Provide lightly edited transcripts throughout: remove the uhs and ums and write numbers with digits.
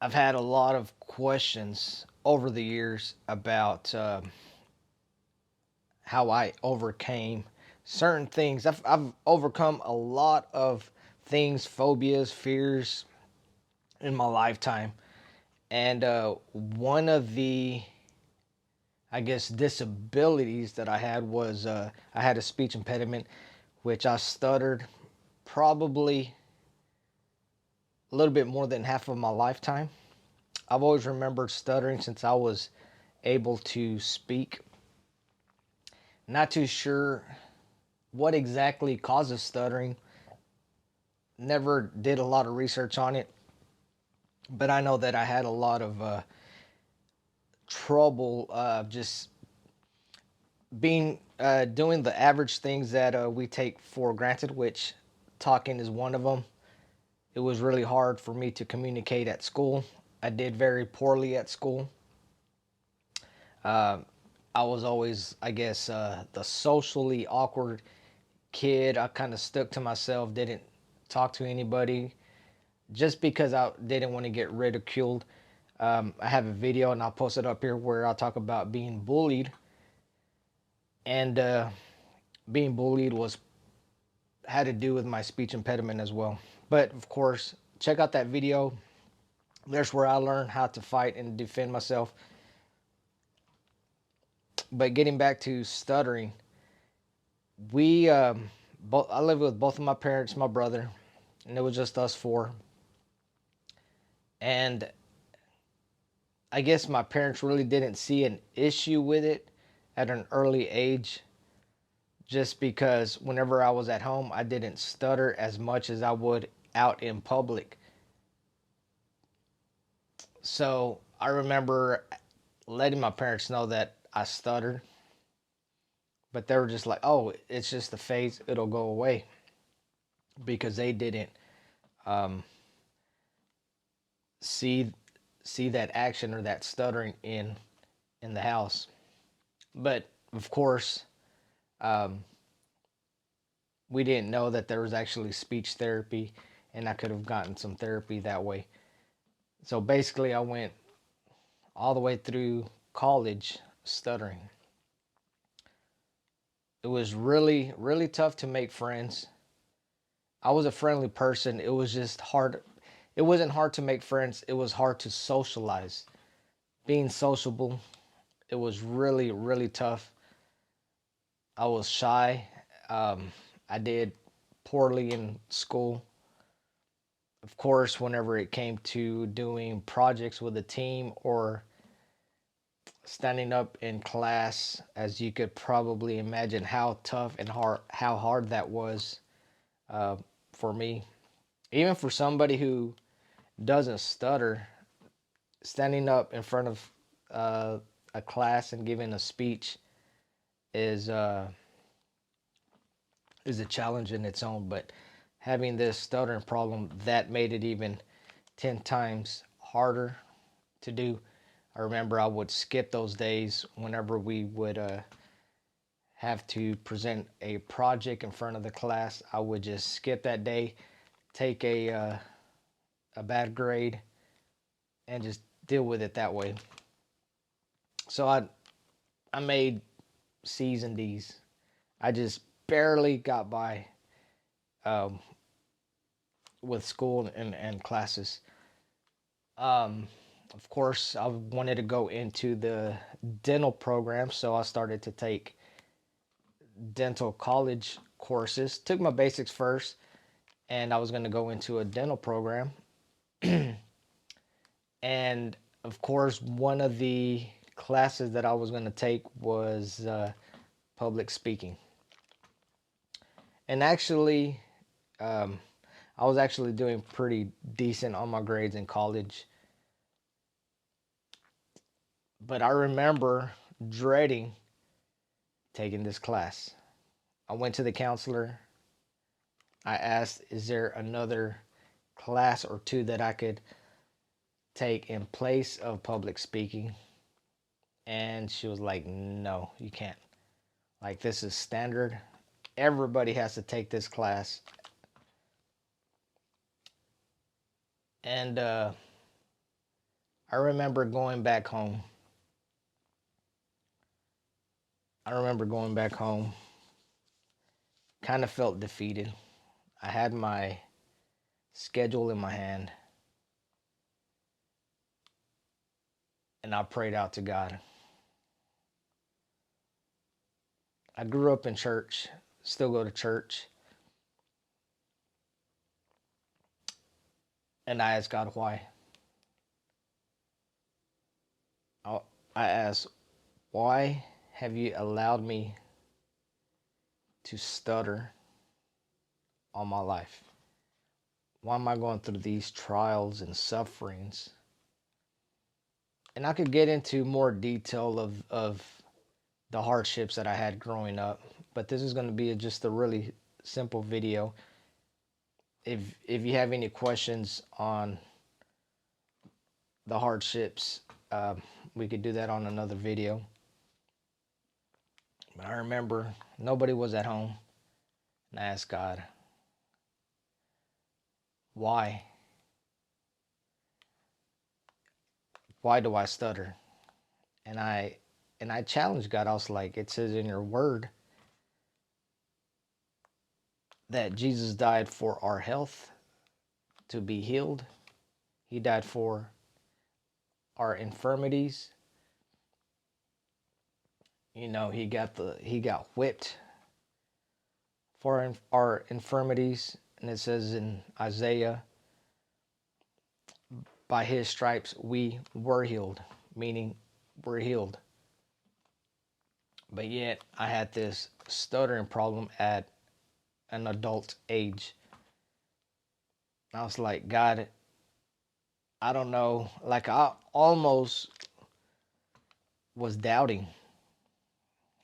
I've had a lot of questions over the years about how I overcame certain things. I've overcome a lot of things, phobias, fears in my lifetime. And one of the, I guess, disabilities that I had was I had a speech impediment, which I stuttered probably a little bit more than half of my lifetime. I've always remembered stuttering since I was able to speak. Not too sure what exactly causes stuttering. Never did a lot of research on it, but I know that I had a lot of trouble just being doing the average things that we take for granted, which talking is one of them. It was really hard for me to communicate at school. I did very poorly at school. Uh, I was always, I guess, the socially awkward kid. I kind of stuck to myself, didn't talk to anybody just because I didn't want to get ridiculed. I have a video and I'll post it up here where I'll talk about being bullied. And being bullied was had to do with my speech impediment as well. But of course, check out that video. There's where I learned how to fight and defend myself. But getting back to stuttering, we both I lived with both of my parents, my brother, and it was just us four. And I guess my parents really didn't see an issue with it at an early age, just because whenever I was at home, I didn't stutter as much as I would out in public. So I remember letting my parents know that I stuttered, but they were just like, "Oh, it's just a phase; it'll go away," because they didn't um, see see that action or that stuttering in the house. But of course, um, we didn't know that there was actually speech therapy, and I could have gotten some therapy that way. So basically, I went all the way through college stuttering. It was really, really tough to make friends. I was a friendly person. It was just hard. It wasn't hard to make friends. It was hard to socialize. Being sociable, it was really, really tough. I was shy. I did poorly in school. Of course, whenever it came to doing projects with a team or standing up in class, as you could probably imagine how tough and hard that was uh, for me. Even for somebody who doesn't stutter, standing up in front of a class and giving a speech is uh, is a challenge in its own. But having this stuttering problem, that made it even 10 times harder to do. I remember I would skip those days whenever we would have to present a project in front of the class. I would just skip that day, take a bad grade, and just deal with it that way. So I made C's and D's. I just barely got by um, with school and classes. Um, of course, I wanted to go into the dental program, so I started to take dental college courses. Took my basics first, and I was going to go into a dental program. And of course, one of the classes that I was going to take was public speaking. And actually, um, I was actually doing pretty decent on my grades in college. But I remember dreading taking this class. I went to the counselor. I asked, is there another class or two that I could take in place of public speaking? And she was like, no, you can't. Like, this is standard. Everybody has to take this class. And I remember going back home. Kind of felt defeated. I had my schedule in my hand, and I prayed out to God. I grew up in church, still go to church, and I asked God why. I asked, why have you allowed me to stutter all my life? Why am I going through these trials and sufferings? And I could get into more detail of the hardships that I had growing up, but this is going to be just a really simple video. If you have any questions on the hardships, we could do that on another video. But I remember nobody was at home, and I asked God, why? Why do I stutter? And I challenged God. I was like, it says in your word that Jesus died for our health, to be healed. He died for our infirmities. You know, he got whipped for our infirmities, and it says in Isaiah, by his stripes we were healed, meaning we're healed. But yet I had this stuttering problem at an adult age. I was like, God, I don't know. Like, I almost was doubting.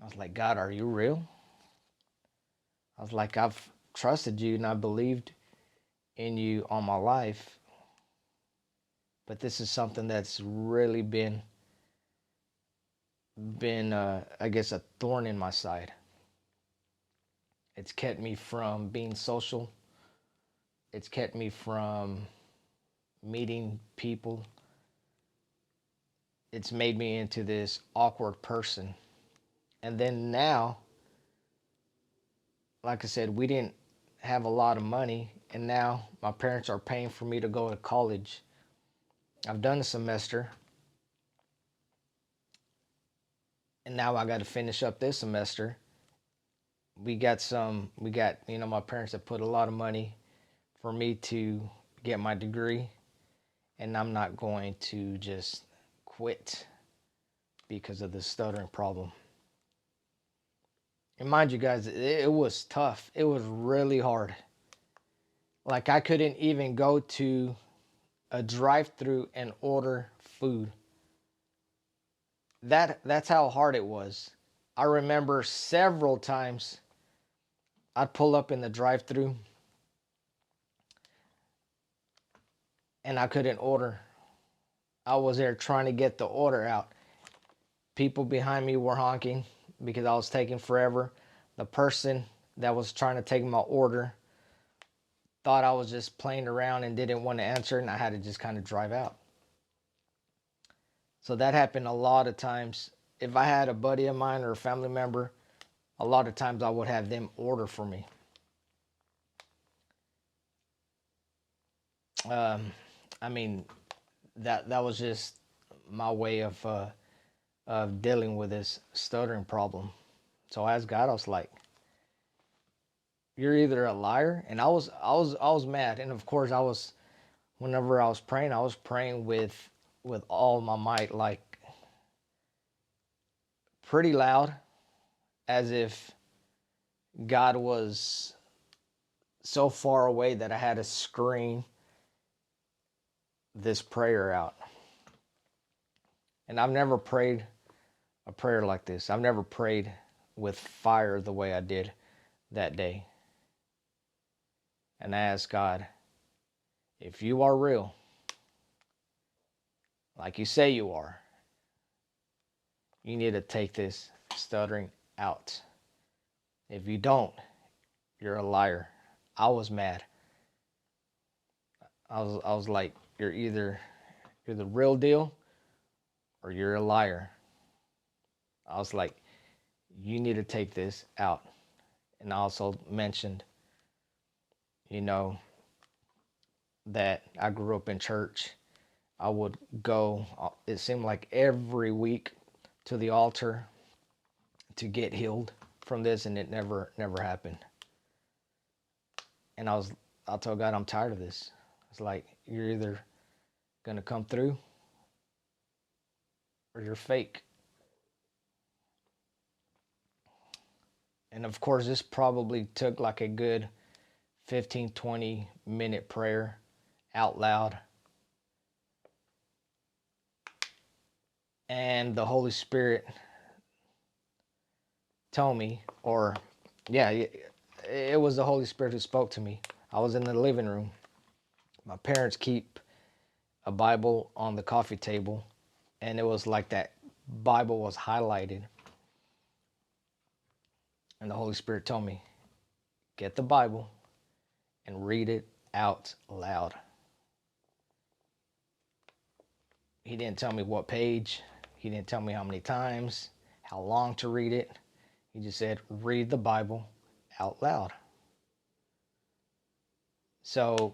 I was like, God, are you real? I was like, I've trusted you and I believed in you all my life. But this is something that's really been I guess a thorn in my side. It's kept me from being social. It's kept me from meeting people. It's made me into this awkward person. And then now, like I said, we didn't have a lot of money, and now my parents are paying for me to go to college. I've done a semester, and now I got to finish up this semester. My parents have put a lot of money for me to get my degree, and I'm not going to just quit because of the stuttering problem. And mind you guys, it was tough. It was really hard. Like, I couldn't even go to a drive-through and order food. That's how hard it was. I remember several times I'd pull up in the drive-through and I couldn't order. I was there trying to get the order out. People behind me were honking because I was taking forever. The person that was trying to take my order thought I was just playing around and didn't want to answer, and I had to just kind of drive out. So that happened a lot of times. If I had a buddy of mine or a family member, a lot of times I would have them order for me. Um, I mean, that was just my way of dealing with this stuttering problem. So I asked God, I was like, "You're either a liar," and I was mad, and of course whenever I was praying with all my might, like pretty loud, as if God was so far away that I had to scream this prayer out. And I've never prayed a prayer like this. I've never prayed with fire the way I did that day. And I asked God, if you are real, like you say you are, you need to take this stuttering out. If you don't, you're a liar. I was mad. I was like, you're either You're the real deal or you're a liar. I was like, you need to take this out. And I also mentioned, you know, that I grew up in church. I would go, it seemed like every week to the altar to get healed from this, and it never happened. And I told God, I'm tired of this. It's like, you're either going to come through or you're fake. And of course, this probably took like a good 15, 20-minute prayer out loud. And the Holy Spirit told me, or yeah, it was the Holy Spirit who spoke to me. I was in the living room. My parents keep a Bible on the coffee table, and it was like that Bible was highlighted. And the Holy Spirit told me, get the Bible and read it out loud. He didn't tell me what page. He didn't tell me how many times, how long to read it. He just said, read the Bible out loud. So,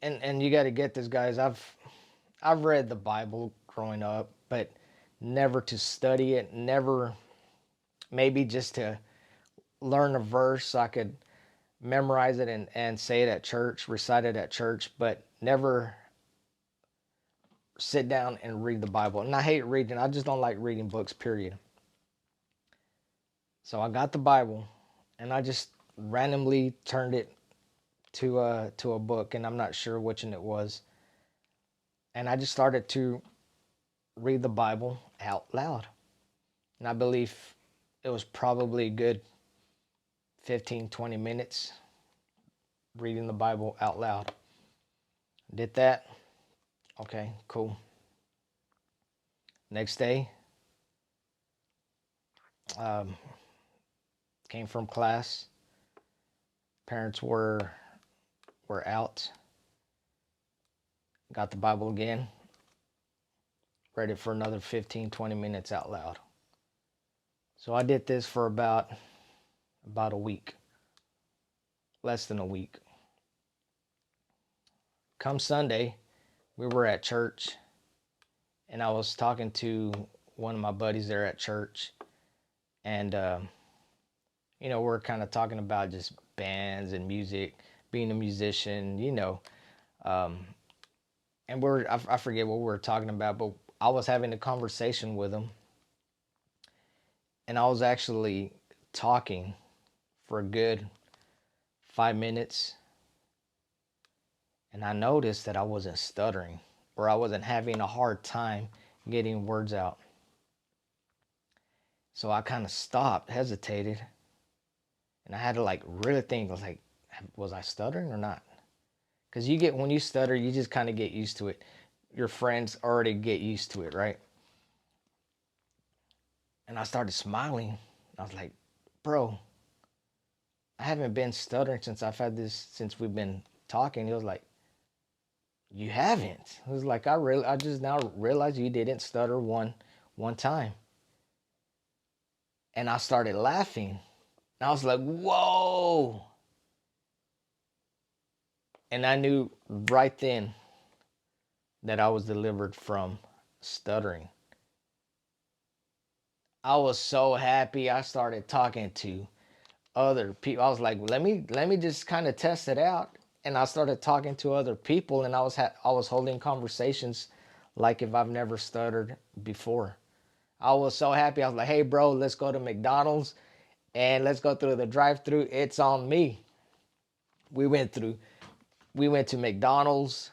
and you got to get this, guys. I've read the Bible growing up, but never to study it, never, maybe just to learn a verse so I could memorize it and say it at church, recite it at church, but never sit down and read the Bible. And I hate reading. I just don't like reading books, period. So I got the Bible and I just randomly turned it to a book, and I'm not sure which one it was. And I just started to read the Bible out loud. And I believe it was probably a good 15, 20 minutes reading the Bible out loud. Did that. Okay, cool. Next day, um, came from class. Parents were out. Got the Bible again. Read it for another 15, 20 minutes out loud. So I did this for about a week. Less than a week. Come Sunday, we were at church, and I was talking to one of my buddies there at church, and we're kind of talking about just bands and music, being a musician, and I forget what we were talking about, but I was having a conversation with him, and I was actually talking for a good 5 minutes, and I noticed that I wasn't stuttering, or I wasn't having a hard time getting words out. So I kind of stopped, hesitated, and I had to like really think. I was like, was I stuttering or not? Because when you stutter, you just kind of get used to it. Your friends already get used to it, right? And I started smiling. I was like, bro, I haven't been stuttering since we've been talking. He was like, you haven't. It was like, I just now realized you didn't stutter one time. And I started laughing. And I was like, whoa. And I knew right then that I was delivered from stuttering. I was so happy. I started talking to other people. I was like, let me just kind of test it out. And I started talking to other people, and I was holding conversations like if I've never stuttered before. I was so happy. I was like, hey bro, let's go to McDonald's and let's go through the drive-through. It's on me. We went to McDonald's.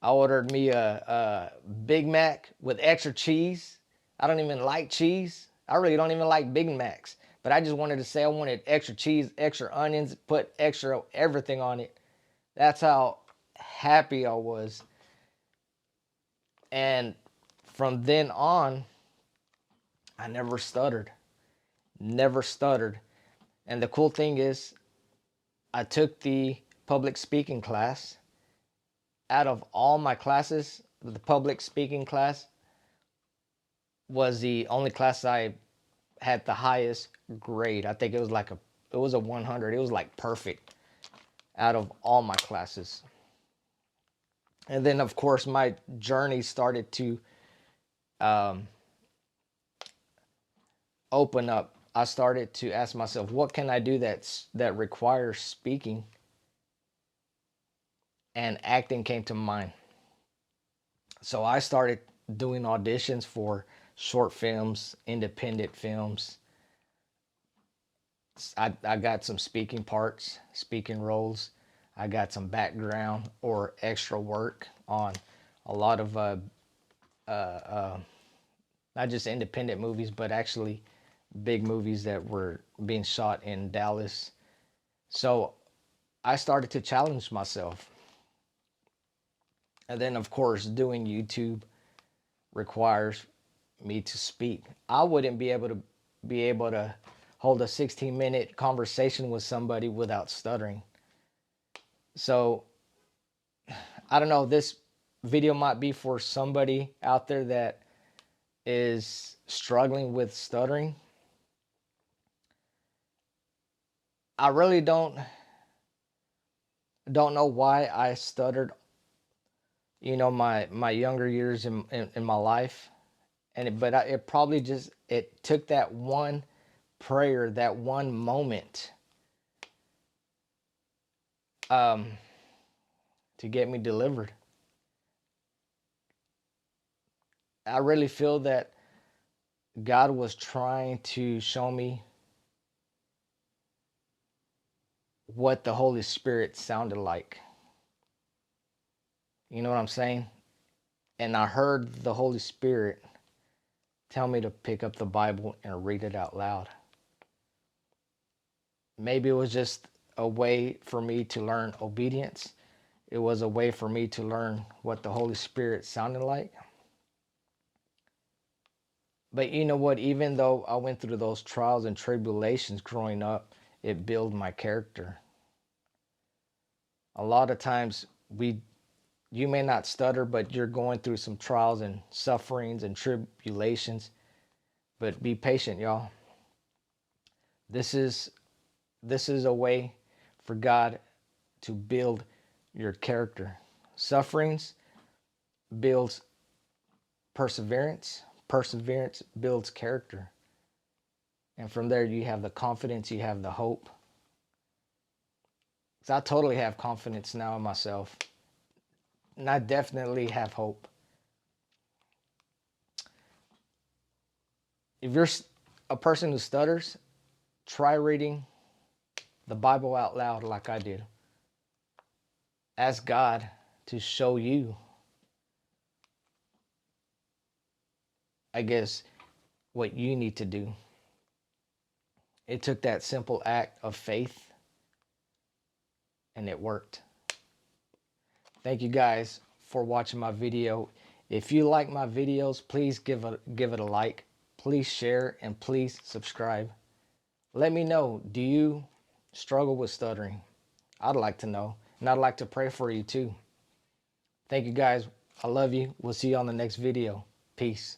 I ordered me a Big Mac with extra cheese. I don't even like cheese. I really don't even like Big Macs. But I just wanted to say I wanted extra cheese, extra onions, put extra everything on it. That's how happy I was. And from then on, I never stuttered. Never stuttered. And the cool thing is, I took the public speaking class. Out of all my classes, the public speaking class was the only class I had the highest grade. I think it was a 100. It was like perfect out of all my classes. And then of course my journey started to um, open up. I started to ask myself, what can I do that requires speaking? And acting came to mind. So I started doing auditions for short films, independent films. I got some speaking parts, speaking roles. I got some background or extra work on a lot of not just independent movies, but actually big movies that were being shot in Dallas. So I started to challenge myself. And then, of course, doing YouTube requires me to speak. I wouldn't be able to hold a 16-minute conversation with somebody without stuttering. So I don't know. This video might be for somebody out there that is struggling with stuttering. I really don't know why I stuttered. My younger years in my life, it probably just it took that one prayer, that one moment, um, to get me delivered. I really feel that God was trying to show me what the Holy Spirit sounded like. You know what I'm saying? And I heard the Holy Spirit tell me to pick up the Bible and read it out loud. Maybe it was just a way for me to learn obedience. It was a way for me to learn what the Holy Spirit sounded like. But you know what? Even though I went through those trials and tribulations growing up, it built my character. A lot of times you may not stutter, but you're going through some trials and sufferings and tribulations. But be patient, y'all. This is this is a way for God to build your character. Sufferings builds perseverance. Perseverance builds character. And from there you have the confidence, you have the hope. So I totally have confidence now in myself. And I definitely have hope. If you're a person who stutters, try reading the Bible out loud like I did. Ask God to show you, I guess, what you need to do. It took that simple act of faith and it worked. Thank you guys for watching my video. If you like my videos, please give it a like. Please share and please subscribe. Let me know, do you struggle with stuttering? I'd like to know. And I'd like to pray for you too. Thank you guys. I love you. We'll see you on the next video. Peace.